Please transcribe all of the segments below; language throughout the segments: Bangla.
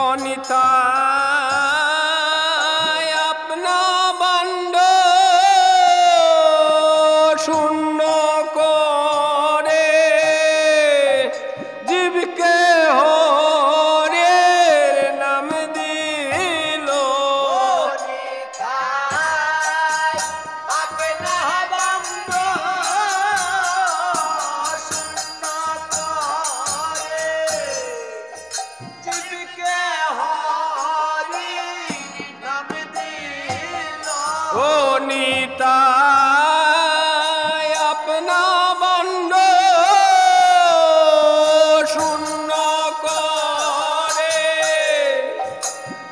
অনিতায় আপনা বান্ড শূন্য করে জীবকে হরের নাম দিল। আপনা বান্ড শূন্য করে জীবকে অনিতায় আপনা বান্ড শূন্য করে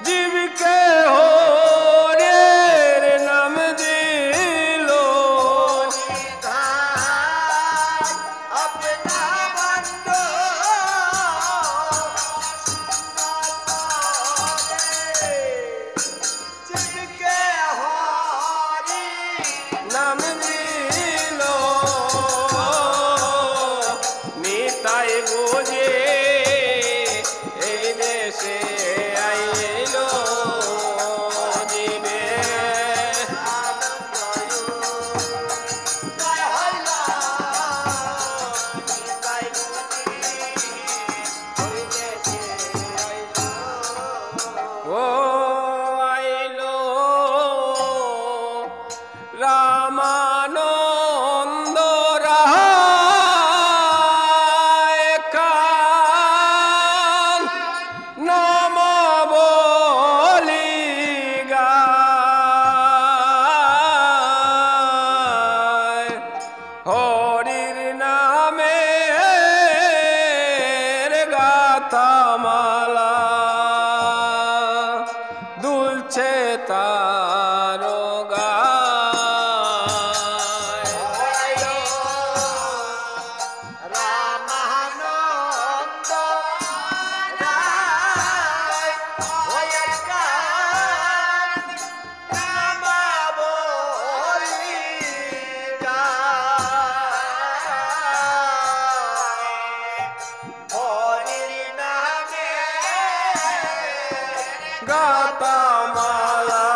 জীবকে হরের নাম দিল। আপনা বান্ড জীবকে নাম দিল। নিতাই বুঝে এই দেশে আইল জীবে ও আইল রামানন্দ রায় কান নাম বলি গায় হরির নামে গাথা মালা দুলছে তার গায়। রামানন্দ রায় হয়ে গান নাম বলি গায় হরির নামে গাতা মালা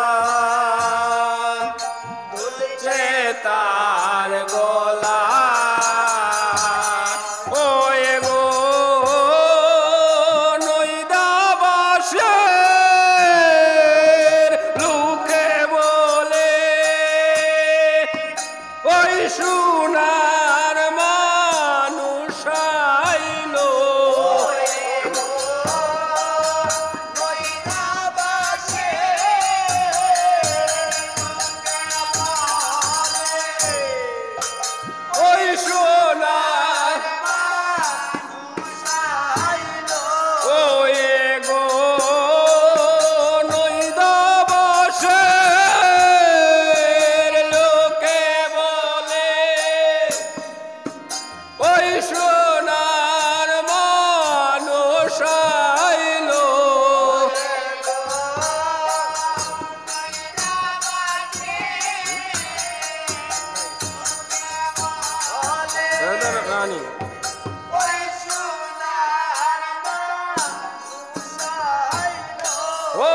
দুলছে তার গলা। ও গো নৈদাবাসের লোকে বলে ওই সোনার মানুষ আইল। ওই সোনার ওই গো নৈদাবাসের লোকে বলে ওই সোনার মানুষ আইল। রানী ও